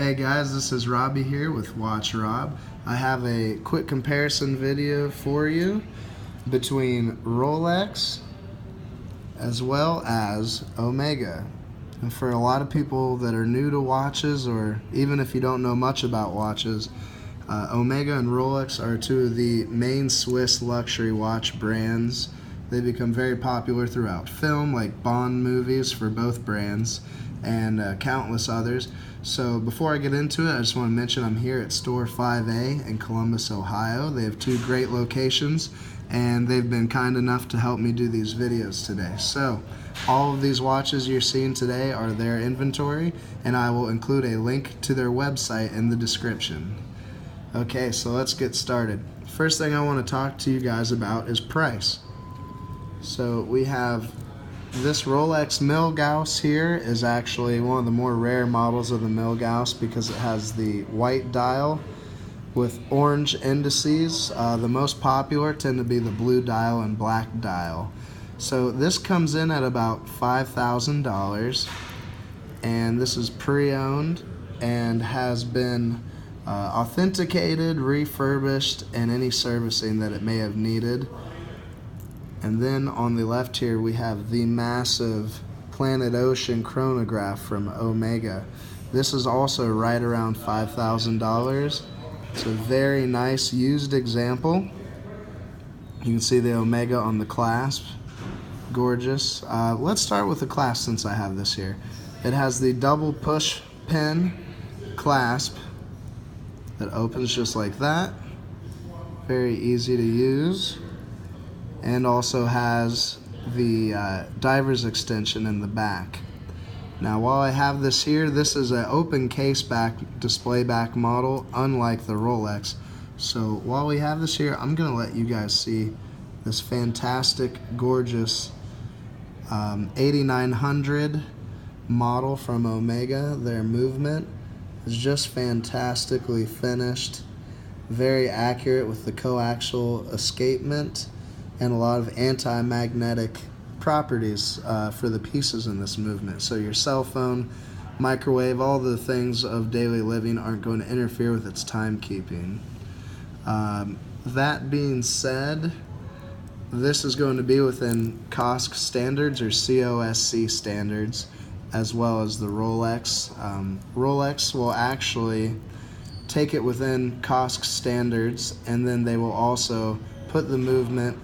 Hey guys, this is Robbie here with Watch Rob. I have a quick comparison video for you between Rolex as well as Omega. And for a lot of people that are new to watches, or even if you don't know much about watches, Omega and Rolex are two of the main Swiss luxury watch brands. They become very popular throughout film, like Bond movies for both brands, and countless others. So before I get into it, I just want to mention I'm here at Store 5A in Columbus, Ohio. They have two great locations, and they've been kind enough to help me do these videos today. So all of these watches you're seeing today are their inventory, and I will include a link to their website in the description. Okay, so let's get started. First thing I want to talk to you guys about is price. So we have this Rolex Milgauss here is actually one of the more rare models of the Milgauss because it has the white dial with orange indices. The most popular tend to be the blue dial and black dial. So this comes in at about $5,000, and this is pre-owned and has been authenticated, refurbished, and any servicing that it may have needed. And then on the left here we have the massive Planet Ocean chronograph from Omega. This is also right around $5,000. It's a very nice used example. You can see the Omega on the clasp. Gorgeous. Let's start with the clasp since I have this here. It has the double push pin clasp that opens just like that. Very easy to use. And also has the diver's extension in the back. Now while I have this here, this is an open case back, display back model, unlike the Rolex. So while we have this here, I'm gonna let you guys see this fantastic, gorgeous 8900 model from Omega. Their movement is just fantastically finished, very accurate with the coaxial escapement, and a lot of anti-magnetic properties for the pieces in this movement. So your cell phone, microwave, all the things of daily living aren't going to interfere with its timekeeping. That being said, this is going to be within COSC standards or COSC standards, as well as the Rolex. Rolex will actually take it within COSC standards, and then they will also put the movement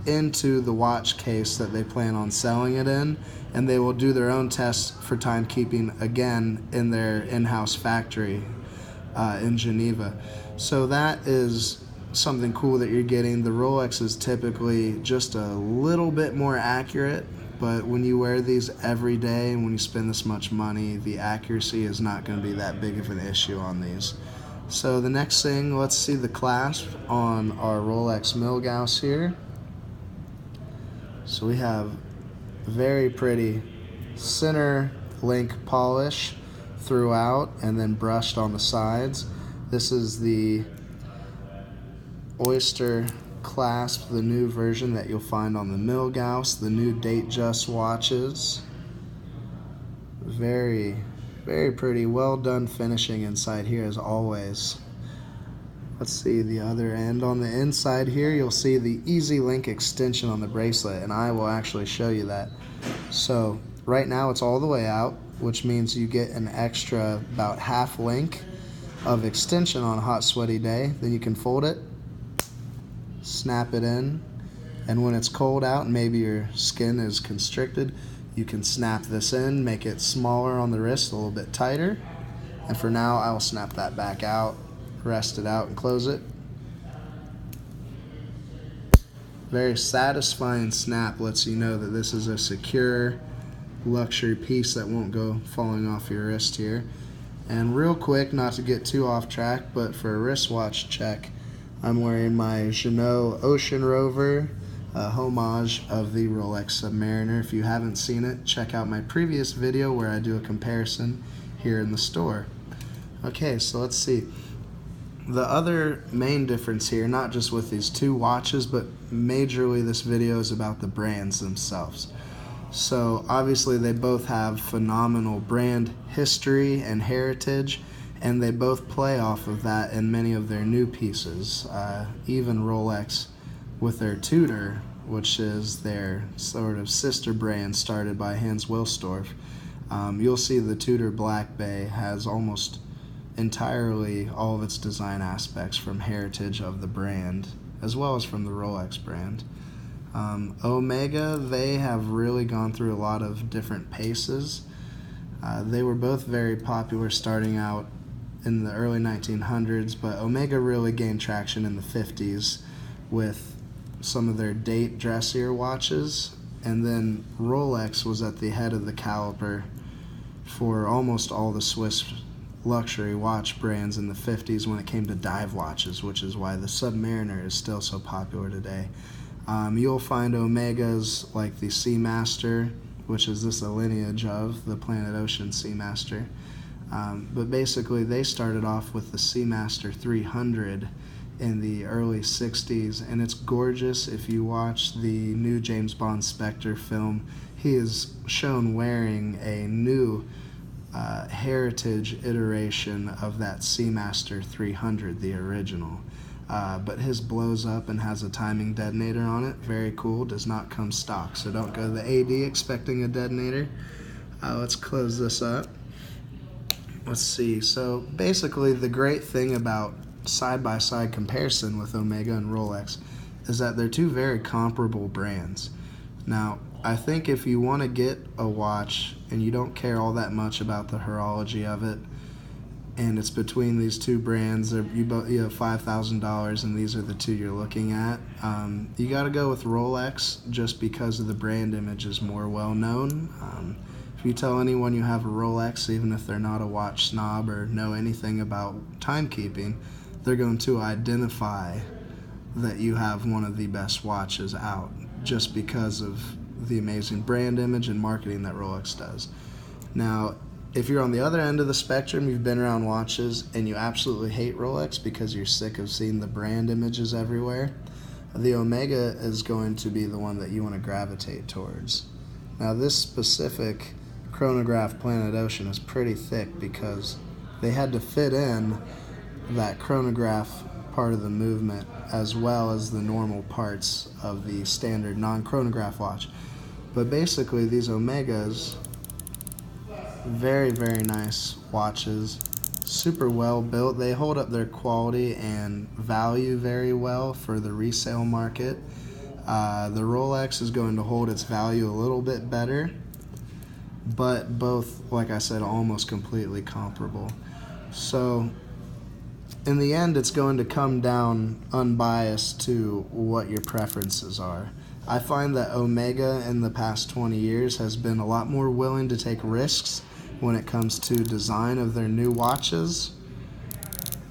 into the watch case that they plan on selling it in, and they will do their own tests for timekeeping again in their in-house factory in Geneva. So that is something cool that you're getting. The Rolex is typically just a little bit more accurate, but when you wear these every day and when you spend this much money, the accuracy is not going to be that big of an issue on these. So the next thing, let's see the clasp on our Rolex Milgauss here. So we have very pretty center link polish throughout and then brushed on the sides. This is the Oyster clasp, the new version that you'll find on the Milgauss, the new Datejust watches. Very, very pretty, well done finishing inside here as always. Let's see the other end. On the inside here, you'll see the Easy Link extension on the bracelet, and I will actually show you that. So right now it's all the way out, which means you get an extra about half link of extension on a hot, sweaty day. Then you can fold it, snap it in, and when it's cold out and maybe your skin is constricted, you can snap this in, make it smaller on the wrist, a little bit tighter. And for now, I will snap that back out, rest it out, and close it. Very satisfying snap, lets you know that this is a secure luxury piece that won't go falling off your wrist here. And real quick, not to get too off track, but for a wristwatch check, I'm wearing my Jeanneau Ocean Rover, a homage of the Rolex Submariner. If you haven't seen it, check out my previous video where I do a comparison here in the store. Okay, so let's see. The other main difference here, not just with these two watches, but majorly this video is about the brands themselves. So obviously they both have phenomenal brand history and heritage, and they both play off of that in many of their new pieces. Even Rolex with their Tudor, which is their sort of sister brand started by Hans Wilsdorf. You'll see the Tudor Black Bay has almost entirely all of its design aspects from heritage of the brand, as well as from the Rolex brand. Omega, they have really gone through a lot of different paces. They were both very popular starting out in the early 1900s, but Omega really gained traction in the 50s with some of their date dressier watches, and then Rolex was at the head of the caliber for almost all the Swiss luxury watch brands in the 50s when it came to dive watches, which is why the Submariner is still so popular today. You'll find Omegas like the Seamaster, which is this a lineage of the Planet Ocean Seamaster. But basically they started off with the Seamaster 300 in the early 60s, and it's gorgeous. If you watch the new James Bond Spectre film, he is shown wearing a new heritage iteration of that Seamaster 300, the original. But his blows up and has a timing detonator on it. Very cool. Does not come stock, so don't go to the AD expecting a detonator. Let's close this up. Let's see. So basically the great thing about side-by-side comparison with Omega and Rolex is that they're two very comparable brands. Now, I think if you want to get a watch and you don't care all that much about the horology of it, and it's between these two brands, you have $5,000 and these are the two you're looking at, you got to go with Rolex just because of the brand image is more well known. If you tell anyone you have a Rolex, even if they're not a watch snob or know anything about timekeeping, they're going to identify that you have one of the best watches out just because of the amazing brand image and marketing that Rolex does. Now, if you're on the other end of the spectrum, you've been around watches and you absolutely hate Rolex because you're sick of seeing the brand images everywhere, the Omega is going to be the one that you want to gravitate towards. Now, this specific chronograph Planet Ocean is pretty thick because they had to fit in that chronograph part of the movement as well as the normal parts of the standard non-chronograph watch. But basically these Omegas, very, very nice watches, super well built. They hold up their quality and value very well for the resale market. The Rolex is going to hold its value a little bit better, but both, like I said, almost completely comparable. So in the end, it's going to come down unbiased to what your preferences are. I find that Omega in the past 20 years has been a lot more willing to take risks when it comes to design of their new watches.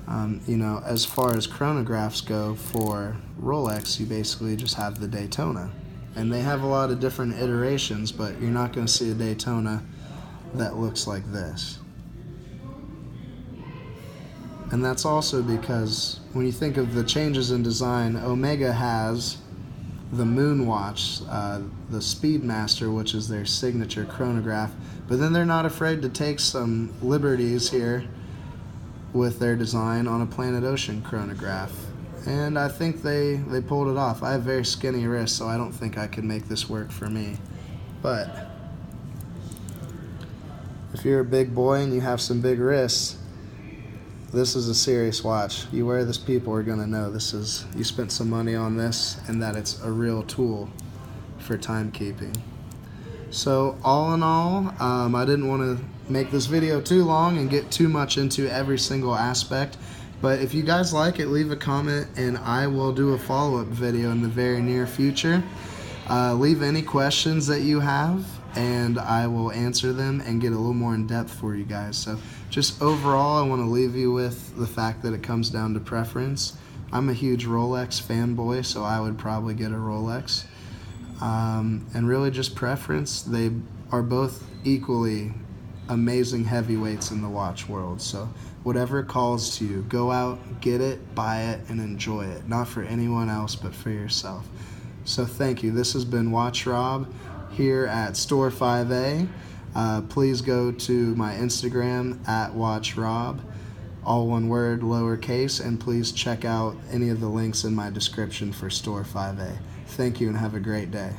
As far as chronographs go for Rolex, you basically just have the Daytona. And they have a lot of different iterations, but you're not going to see a Daytona that looks like this. And that's also because when you think of the changes in design, Omega has the Moon Watch, the Speedmaster, which is their signature chronograph, but then they're not afraid to take some liberties here with their design on a Planet Ocean chronograph. And I think they pulled it off. I have very skinny wrists, so I don't think I could make this work for me. But if you're a big boy and you have some big wrists, this is a serious watch. You wear this, people are going to know you spent some money on this and that it's a real tool for timekeeping. So all in all, I didn't want to make this video too long and get too much into every single aspect, but if you guys like it, leave a comment and I will do a follow-up video in the very near future. Leave any questions that you have and I will answer them and get a little more in depth for you guys. So just overall, I want to leave you with the fact that it comes down to preference. I'm a huge Rolex fanboy, so I would probably get a Rolex. And really just preference. They are both equally amazing heavyweights in the watch world. So whatever calls to you, go out, get it, buy it, and enjoy it. Not for anyone else, but for yourself. So thank you. This has been Watch Rob here at Store 5A. Please go to my Instagram at Watch Rob. all one word, lowercase, and please check out any of the links in my description for Store 5A. Thank you and have a great day.